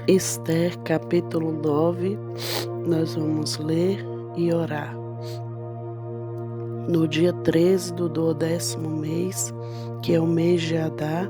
Esther, capítulo 9, nós vamos ler e orar. No dia 13 do 12º mês, que é o mês de Adar,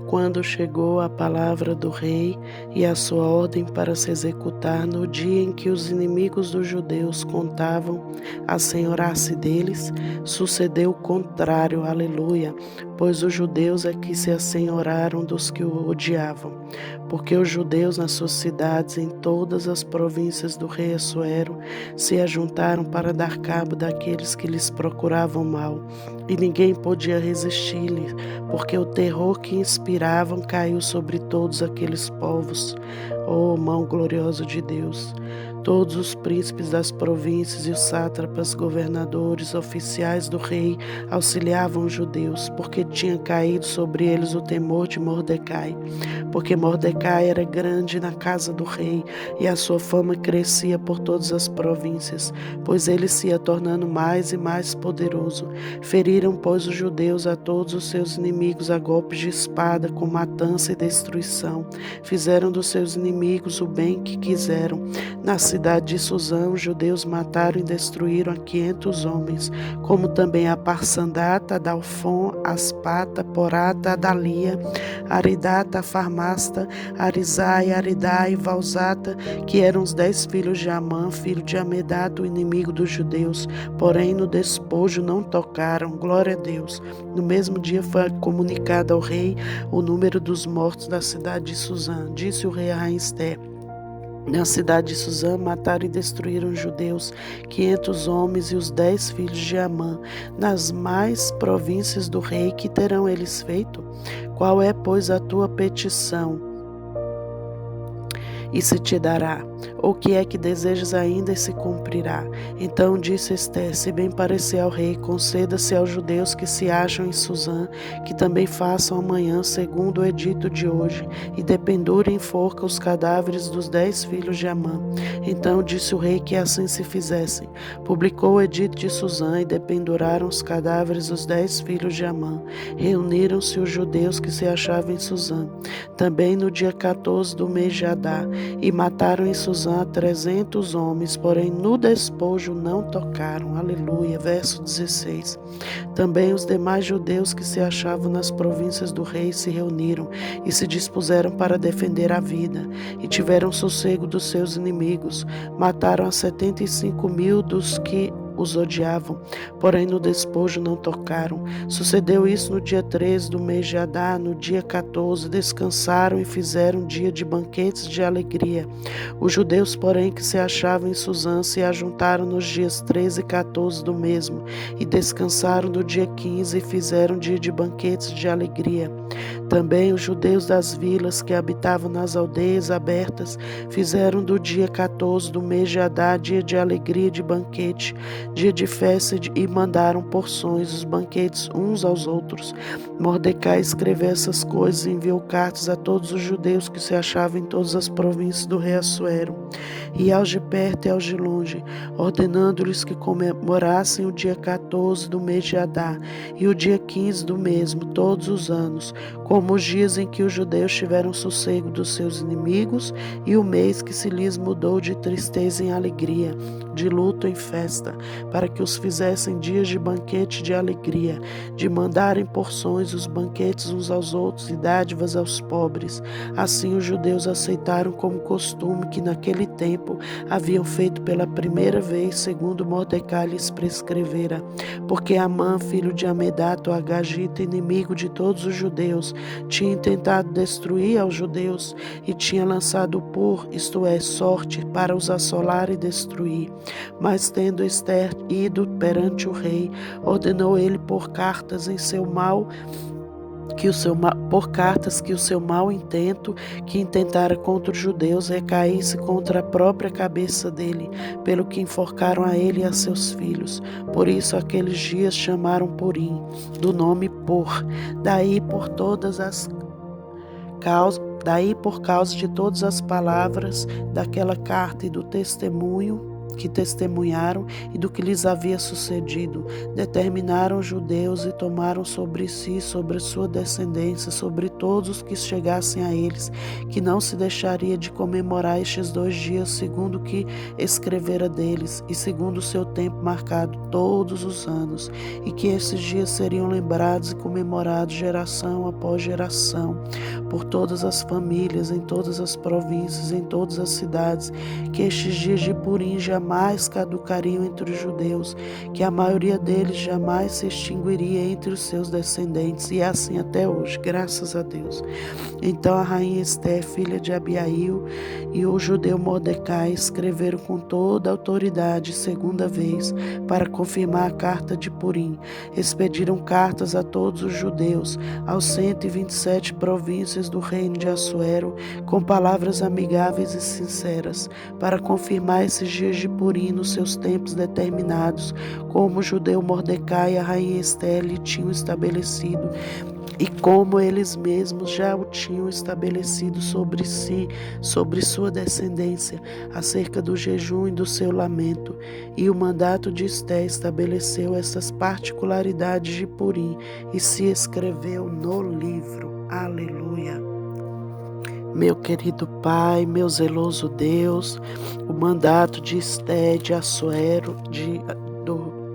quando chegou a palavra do rei e a sua ordem para se executar no dia em que os inimigos dos judeus contavam assenhorar-se deles, sucedeu o contrário, aleluia, pois os judeus é que se assenhoraram dos que o odiavam, porque os judeus nas suas cidades, em todas as províncias do rei Assuero, se ajuntaram para dar cabo daqueles que lhes procuravam mal, e ninguém podia resistir-lhes, porque o terror que inspiravam caiu sobre todos aqueles povos. Oh, mão gloriosa de Deus! Todos os príncipes das províncias e os sátrapas, governadores, oficiais do rei auxiliavam os judeus, porque tinha caído sobre eles o temor de Mordecai. Porque Mordecai era grande na casa do rei, e a sua fama crescia por todas as províncias, pois ele se ia tornando mais e mais poderoso. Feriram, pois, os judeus a todos os seus inimigos a golpes de espada, com matança e destruição. Fizeram dos seus inimigos o bem que quiseram. Na cidade de Suzã, os judeus mataram e destruíram a 500 homens, como também a Parsandata, Dalfon, Aspata, Porata, Adalia, Aridata, Farmasta, Arizai, Aridai e Valzata, que eram os 10 filhos de Amã, filho de Amedato, o inimigo dos judeus. Porém, no despojo não tocaram, glória a Deus. No mesmo dia foi comunicado ao rei o número dos mortos da cidade de Suzã. Disse o rei a rainha Esther: na cidade de Suzã mataram e destruíram os judeus, 500 homens e os 10 filhos de Amã. Nas mais províncias do rei, que terão eles feito? Qual é, pois, a tua petição? E se te dará. O que é que desejas ainda e se cumprirá? Então disse Esther: se bem parecer ao rei, conceda-se aos judeus que se acham em Suzã, que também façam amanhã, segundo o edito de hoje, e dependurem em forca os cadáveres dos 10 filhos de Amã. Então disse o rei que assim se fizessem. Publicou o edito de Suzã e dependuraram os cadáveres dos 10 filhos de Amã. Reuniram-se os judeus que se achavam em Suzã, também no dia 14 do mês de Adar, e mataram em Suzã 300 homens, porém no despojo não tocaram. Aleluia. Verso 16. Também os demais judeus que se achavam nas províncias do rei se reuniram e se dispuseram para defender a vida, e tiveram sossego dos seus inimigos. Mataram a 75.000 dos que os odiavam, porém no despojo não tocaram. Sucedeu isso no dia 13 do mês de Adar. No dia 14 descansaram e fizeram um dia de banquetes de alegria. Os judeus, porém, que se achavam em Suzã se ajuntaram nos dias 13 e 14 do mesmo, e descansaram no dia 15 e fizeram um dia de banquetes de alegria. Também os judeus das vilas que habitavam nas aldeias abertas fizeram do dia 14 do mês de Adar dia de alegria e de banquete, dia de festa, e mandaram porções, os banquetes uns aos outros. Mordecai escreveu essas coisas e enviou cartas a todos os judeus que se achavam em todas as províncias do rei Assuero, e aos de perto e aos de longe, ordenando-lhes que comemorassem o dia 14 do mês de Adar e o dia 15 do mesmo, todos os anos, como os dias em que os judeus tiveram sossego dos seus inimigos, e o mês que se lhes mudou de tristeza em alegria, de luto em festa, para que os fizessem dias de banquete de alegria, de mandarem porções os banquetes uns aos outros e dádivas aos pobres. Assim os judeus aceitaram como costume que naquele tempo haviam feito pela primeira vez, segundo Mordecai lhes prescrevera, porque Amã, filho de Amedato, Agagita, inimigo de todos os judeus, tinha tentado destruir aos judeus e tinha lançado isto é, sorte, para os assolar e destruir. Mas tendo Esther ido perante o rei, ordenou ele por cartas que o seu mau intento que intentara contra os judeus recaísse contra a própria cabeça dele, pelo que enforcaram a ele e a seus filhos. Por isso aqueles dias chamaram Purim, do nome Por. Daí por causa de todas as palavras daquela carta e do testemunho que testemunharam e do que lhes havia sucedido. Determinaram os judeus e tomaram sobre si, sobre sua descendência, sobre todos os que chegassem a eles, que não se deixaria de comemorar estes 2 dias segundo o que escrevera deles e segundo o seu tempo marcado todos os anos, e que esses dias seriam lembrados e comemorados geração após geração, por todas as famílias, em todas as províncias, em todas as cidades, que estes dias de Purim jamais caducariam entre os judeus, que a maioria deles jamais se extinguiria entre os seus descendentes, e assim até hoje, graças a Deus. Então a rainha Esté, filha de Abiail, e o judeu Mordecai escreveram com toda a autoridade segunda vez para confirmar a carta de Purim. Expediram cartas a todos os judeus, aos 127 províncias do reino de Assuero, com palavras amigáveis e sinceras, para confirmar esses dias de Purim nos seus tempos determinados, como o judeu Mordecai e a rainha Esté lhe tinham estabelecido, e como eles mesmos já o tinham estabelecido sobre si, sobre sua descendência, acerca do jejum e do seu lamento. E o mandato de Esté estabeleceu essas particularidades de Purim e se escreveu no livro. Aleluia! Meu querido Pai, meu zeloso Deus, o mandato de Esté, de Assuero,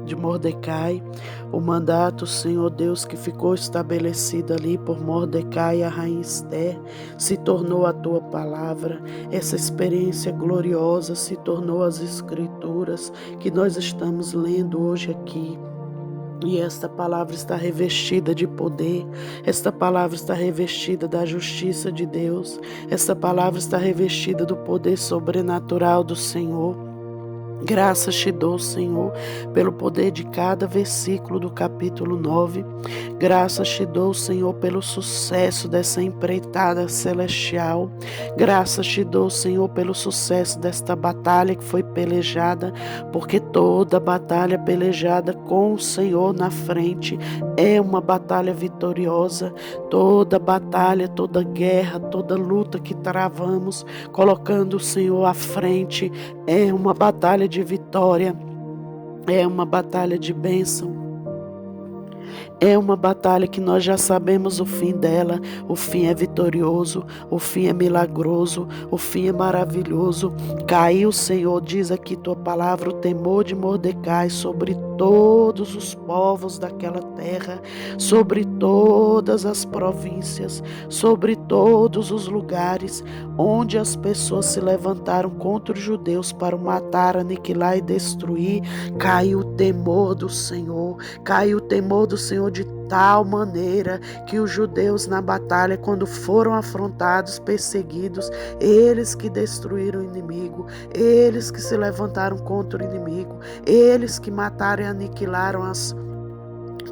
de Mordecai, o mandato, Senhor Deus, que ficou estabelecido ali por Mordecai e a rainha Esté, se tornou a tua palavra. Essa experiência gloriosa se tornou as escrituras que nós estamos lendo hoje aqui. E esta palavra está revestida de poder, esta palavra está revestida da justiça de Deus, esta palavra está revestida do poder sobrenatural do Senhor. Graças te dou, Senhor, pelo poder de cada versículo do capítulo 9. Graças te dou, Senhor, pelo sucesso dessa empreitada celestial. Graças te dou, Senhor, pelo sucesso desta batalha que foi pelejada, porque toda batalha pelejada com o Senhor na frente é uma batalha vitoriosa. Toda batalha, toda guerra, toda luta que travamos, colocando o Senhor à frente, é uma batalha de vitória, é uma batalha de bênção. É uma batalha que nós já sabemos o fim dela. O fim é vitorioso, o fim é milagroso, o fim é maravilhoso. Caiu, Senhor, diz aqui tua palavra, o temor de Mordecai sobre todos os povos daquela terra, sobre todas as províncias, sobre todos os lugares onde as pessoas se levantaram contra os judeus para o matar, aniquilar e destruir. Caiu o temor do Senhor, caiu o temor do Senhor de tal maneira que os judeus na batalha, quando foram afrontados, perseguidos, eles que destruíram o inimigo, eles que se levantaram contra o inimigo, eles que mataram e aniquilaram as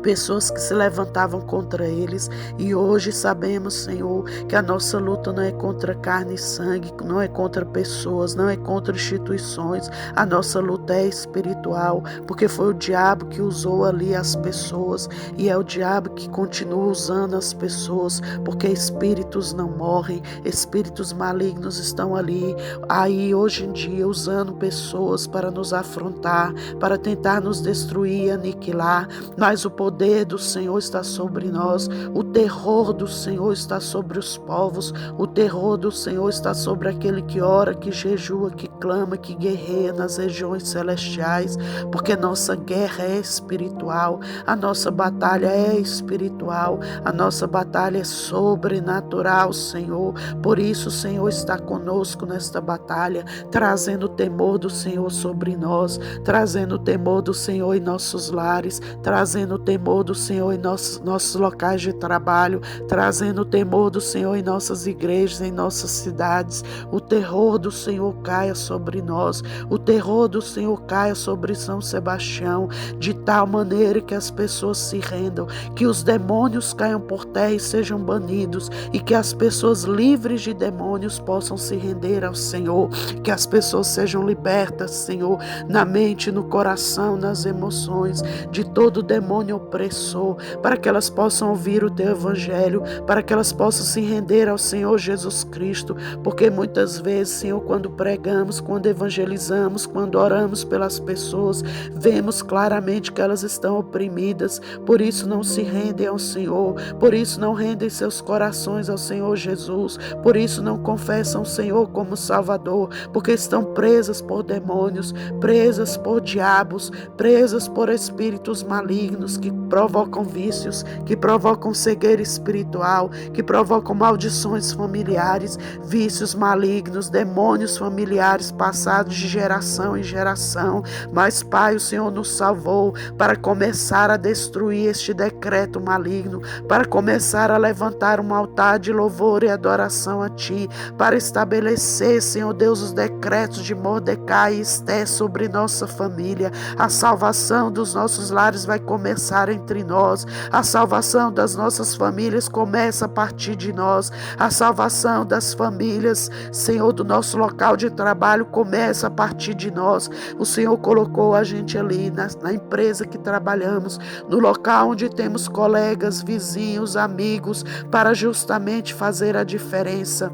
pessoas que se levantavam contra eles. E hoje sabemos, Senhor, que a nossa luta não é contra carne e sangue, não é contra pessoas, não é contra instituições. A nossa luta é espiritual, porque foi o diabo que usou ali as pessoas, e é o diabo que continua usando as pessoas, porque espíritos não morrem, espíritos malignos estão ali, aí hoje em dia, usando pessoas para nos afrontar, para tentar nos destruir e aniquilar. Mas o poder do Senhor está sobre nós, o terror do Senhor está sobre os povos, o terror do Senhor está sobre aquele que ora, que jejua, que clama, que guerreia nas regiões celestiais, porque nossa guerra é espiritual, a nossa batalha é espiritual, a nossa batalha é sobrenatural, Senhor. Por isso o Senhor está conosco nesta batalha, trazendo o temor do Senhor sobre nós, trazendo o temor do Senhor em nossos lares, trazendo o temor do Senhor em nossos locais de trabalho, trazendo o temor do Senhor em nossas igrejas, em nossas cidades. O terror do Senhor caia sobre nós, o terror do Senhor caia sobre São Sebastião, de tal maneira que as pessoas se rendam, que os demônios caiam por terra e sejam banidos, e que as pessoas livres de demônios possam se render ao Senhor, que as pessoas sejam libertas, Senhor, na mente, no coração, nas emoções, de todo demônio opressor, para que elas possam ouvir o teu evangelho, para que elas possam se render ao Senhor Jesus Cristo, porque muitas vezes, Senhor, quando pregamos, quando evangelizamos, quando oramos pelas pessoas, vemos claramente que elas estão oprimidas, por isso não se rendem ao Senhor, por isso não rendem seus corações ao Senhor Jesus, por isso não confessam o Senhor como Salvador, porque estão presas por demônios, presas por diabos, presas por espíritos malignos que provocam vícios, que provocam cegueira espiritual, que provocam maldições familiares, vícios malignos, demônios familiares passados de geração em geração. Mas, Pai, o Senhor nos salvou para começar a destruir este decreto maligno, para começar a levantar um altar de louvor e adoração a Ti, para estabelecer, Senhor Deus, os decretos de Mordecai e Esté sobre nossa família. A salvação dos nossos lares vai começar entre nós, a salvação das nossas famílias começa a partir de nós, a salvação das famílias, Senhor, do nosso local de trabalho começa a partir de nós. O Senhor colocou a gente ali na empresa que trabalhamos, no local onde temos colegas, vizinhos, amigos, para justamente fazer a diferença.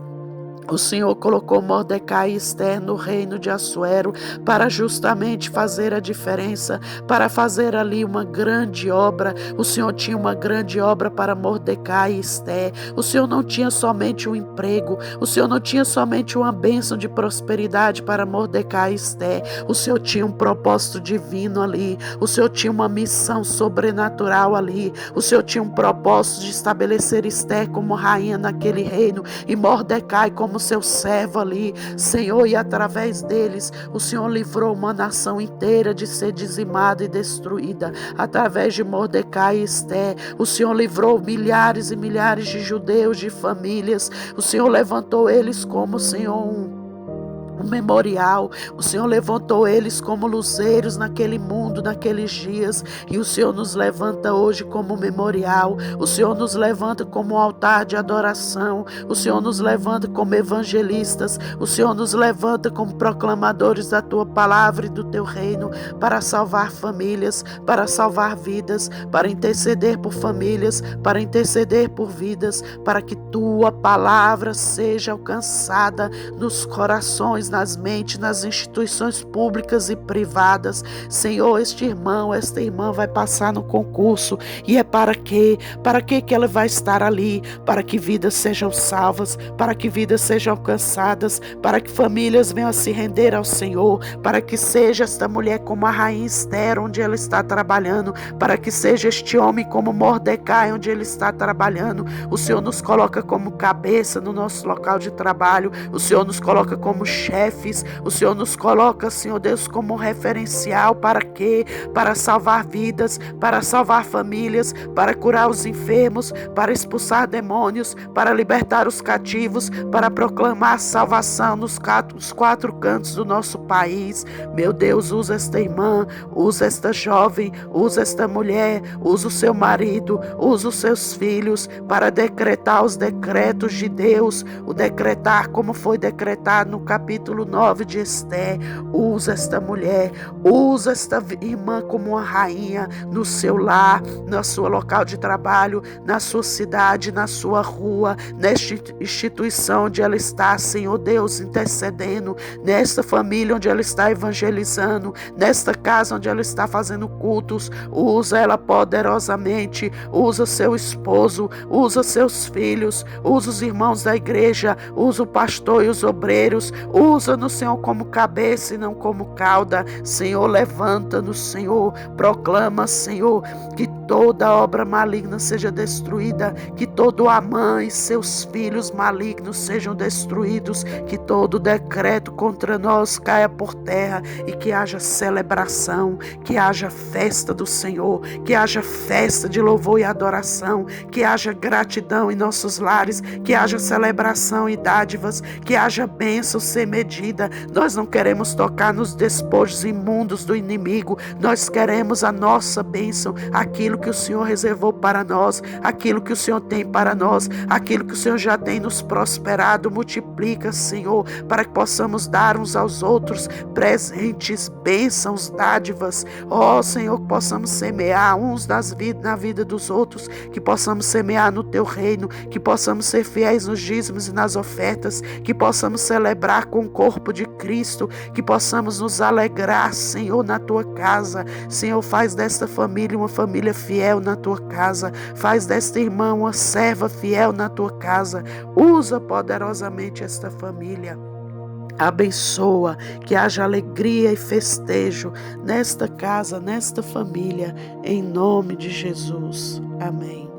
O Senhor colocou Mordecai e Esther no reino de Assuero para justamente fazer a diferença, para fazer ali uma grande obra. O Senhor tinha uma grande obra para Mordecai e Esther. O Senhor não tinha somente um emprego, o Senhor não tinha somente uma bênção de prosperidade para Mordecai e Esther. O Senhor tinha um propósito divino ali, o Senhor tinha uma missão sobrenatural ali, o Senhor tinha um propósito de estabelecer Esther como rainha naquele reino e Mordecai como seu servo ali, Senhor, e através deles o Senhor livrou uma nação inteira de ser dizimada e destruída. Através de Mordecai e Esther, o Senhor livrou milhares e milhares de judeus, de famílias. O Senhor levantou eles como, Senhor, um memorial. O Senhor levantou eles como luzeiros naquele mundo, naqueles dias, e o Senhor nos levanta hoje como memorial. O Senhor nos levanta como um altar de adoração. O Senhor nos levanta como evangelistas. O Senhor nos levanta como proclamadores da tua palavra e do teu reino, para salvar famílias, para salvar vidas, para interceder por famílias, para interceder por vidas, para que tua palavra seja alcançada nos corações, nas mentes, nas instituições públicas e privadas. Senhor, este irmão, esta irmã vai passar no concurso, e é para quê? Para que ela vai estar ali? Para que vidas sejam salvas, para que vidas sejam alcançadas, para que famílias venham a se render ao Senhor, para que seja esta mulher como a rainha Esther, onde ela está trabalhando, para que seja este homem como Mordecai, onde ele está trabalhando. O Senhor nos coloca como cabeça no nosso local de trabalho, o Senhor nos coloca como chefes, o Senhor nos coloca, Senhor Deus, como um referencial. Para quê? Para salvar vidas, para salvar famílias, para curar os enfermos, para expulsar demônios, para libertar os cativos, para proclamar salvação nos quatro cantos do nosso país. Meu Deus, usa esta irmã, usa esta jovem, usa esta mulher, usa o seu marido, usa os seus filhos para decretar os decretos de Deus, o decretar como foi decretado no capítulo 9 de Esther. Usa esta mulher, usa esta irmã como uma rainha no seu lar, no seu local de trabalho, na sua cidade, na sua rua, nesta instituição onde ela está, Senhor Deus, intercedendo, nesta família onde ela está evangelizando, nesta casa onde ela está fazendo cultos. Usa ela poderosamente, usa seu esposo, usa seus filhos, usa os irmãos da igreja, usa o pastor e os obreiros, usa-nos, Senhor, como cabeça e não como cauda. Senhor, levanta-nos, Senhor, proclama, Senhor, que toda obra maligna seja destruída, que todo Amã e seus filhos malignos sejam destruídos, que todo decreto contra nós caia por terra e que haja celebração, que haja festa do Senhor, que haja festa de louvor e adoração, que haja gratidão em nossos lares, que haja celebração e dádivas, que haja bênção sem medida. Nós não queremos tocar nos despojos imundos do inimigo, nós queremos a nossa bênção, aquilo que o Senhor reservou para nós, aquilo que o Senhor tem para nós, aquilo que o Senhor já tem nos prosperado. Multiplica, Senhor, para que possamos dar uns aos outros presentes, bênçãos, dádivas. Ó Senhor, que possamos semear uns na vida dos outros, que possamos semear no teu reino, que possamos ser fiéis nos dízimos e nas ofertas, que possamos celebrar com o corpo de Cristo, que possamos nos alegrar, Senhor, na tua casa. Senhor, faz desta família uma família fiel na tua casa, faz desta irmã uma serva fiel na tua casa. Usa poderosamente esta família. Abençoa, que haja alegria e festejo nesta casa, nesta família, em nome de Jesus. Amém.